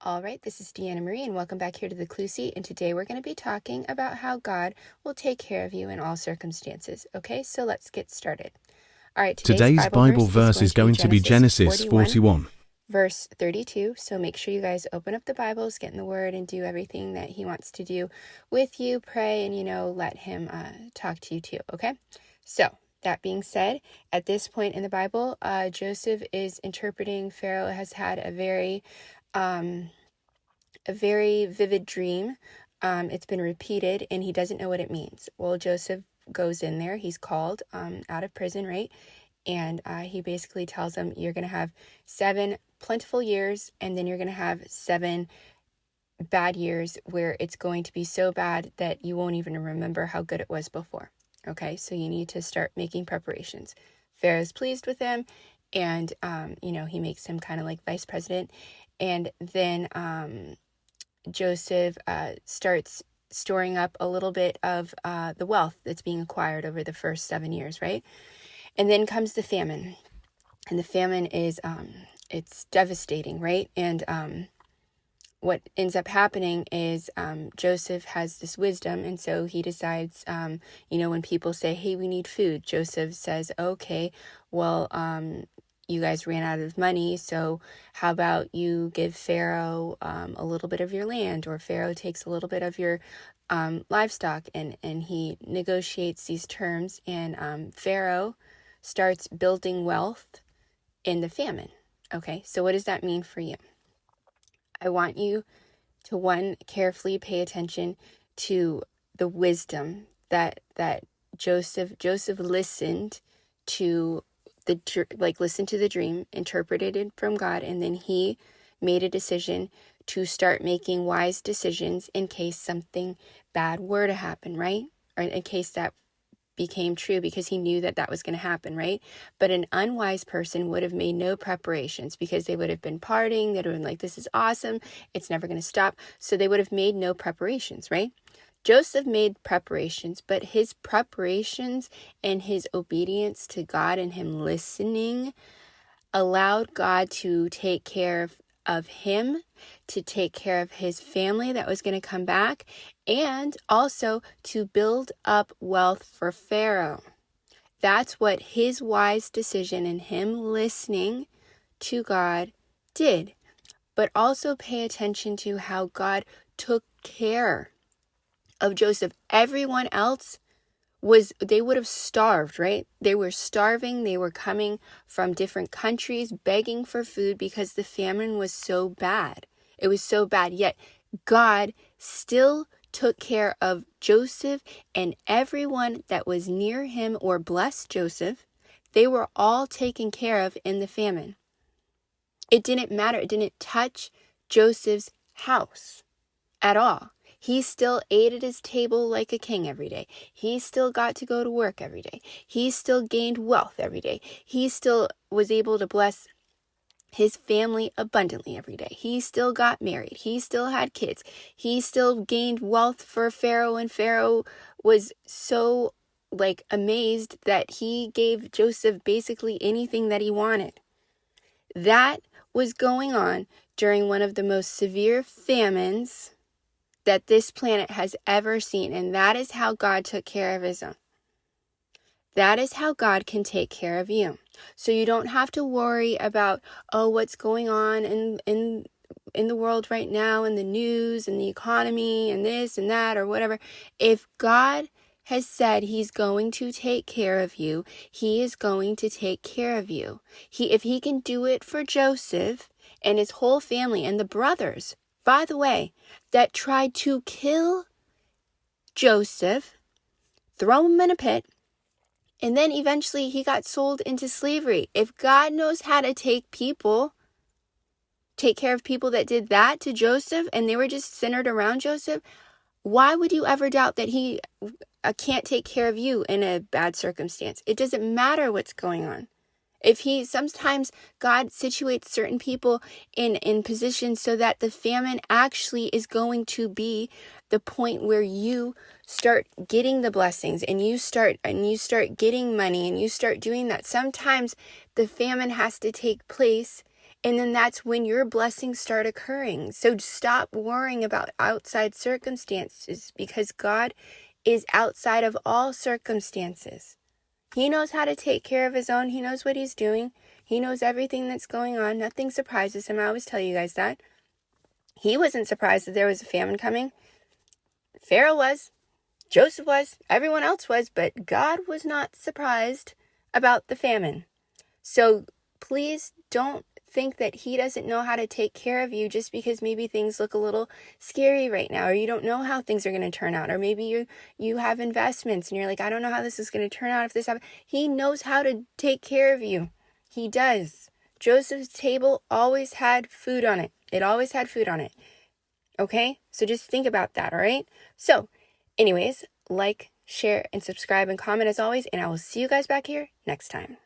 All right, this is Deanna Marie, and welcome back here to the Clue Seat. And today we're going to be talking about how God will take care of you in all circumstances. Okay, so let's get started. All right, today's Bible verse is going to be Genesis 41, verse 32. So make sure you guys open up the Bibles, get in the Word, and do everything that He wants to do with you. Pray and, let Him talk to you too. Okay, so that being said, at this point in the Bible, Joseph is interpreting. Pharaoh has had a very vivid dream. It's been repeated and he doesn't know what it means. Well, Joseph goes in there. He's called out of prison, right? And he basically tells them, you're going to have 7 plentiful years, and then you're going to have 7 bad years where it's going to be so bad that you won't even remember how good it was before. Okay, so you need to start making preparations. Pharaoh's pleased with him, and he makes him kind of like vice president. And then Joseph starts storing up a little bit of the wealth that's being acquired over the first 7 years, right? And then comes the famine. And the famine is, it's devastating, right? And what ends up happening is Joseph has this wisdom, and so he decides, when people say, hey, we need food, Joseph says, okay, well, you guys ran out of money, so how about you give Pharaoh a little bit of your land, or Pharaoh takes a little bit of your livestock, and he negotiates these terms, and Pharaoh starts building wealth in the famine. Okay, so what does that mean for you? I want you to, carefully pay attention to the wisdom that Joseph listened to listened to the dream, interpreted it from God, and then he made a decision to start making wise decisions in case something bad were to happen, right? Or in case that became true, because he knew that was going to happen, right? But an unwise person would have made no preparations, because they would have been partying. They'd have been like, this is awesome, it's never going to stop. So they would have made no preparations, right? Joseph made preparations, but his preparations and his obedience to God and him listening allowed God to take care of him, to take care of his family that was going to come back, and also to build up wealth for Pharaoh. That's what his wise decision and him listening to God did. But also pay attention to how God took care of Joseph. Everyone else they would have starved, right? They were starving. They were coming from different countries begging for food because the famine was so bad. It was so bad. Yet God still took care of Joseph and everyone that was near him or blessed Joseph. They were all taken care of in the famine. It didn't matter. It didn't touch Joseph's house at all. He still ate at his table like a king every day. He still got to go to work every day. He still gained wealth every day. He still was able to bless his family abundantly every day. He still got married. He still had kids. He still gained wealth for Pharaoh, and Pharaoh was so amazed that he gave Joseph basically anything that he wanted. That was going on during one of the most severe famines that this planet has ever seen. And that is how God took care of his own. That is how God can take care of you. So you don't have to worry about, what's going on in the world right now, in the news and the economy and this and that or whatever. If God has said he's going to take care of you, he is going to take care of you. If he can do it for Joseph and his whole family and the brothers, by the way, that tried to kill Joseph, throw him in a pit, and then eventually he got sold into slavery. If God knows how to take care of people that did that to Joseph, and they were just centered around Joseph, why would you ever doubt that he can't take care of you in a bad circumstance? It doesn't matter what's going on. Sometimes God situates certain people in positions so that the famine actually is going to be the point where you start getting the blessings and you start getting money and you start doing that. Sometimes the famine has to take place And then that's when your blessings start occurring. So stop worrying about outside circumstances, because God is outside of all circumstances. He knows how to take care of his own. He knows what he's doing. He knows everything that's going on. Nothing surprises him. I always tell you guys that. He wasn't surprised that there was a famine coming. Pharaoh was. Joseph was. Everyone else was. But God was not surprised about the famine. So please don't think that he doesn't know how to take care of you just because maybe things look a little scary right now, or you don't know how things are going to turn out, or maybe you have investments and you're like, I don't know how this is going to turn out if this happens. He knows how to take care of you. He does. Joseph's table always had food on it. It always had food on it. Okay? So just think about that, all right? So, anyways, like, share, and subscribe and comment as always, and I will see you guys back here next time.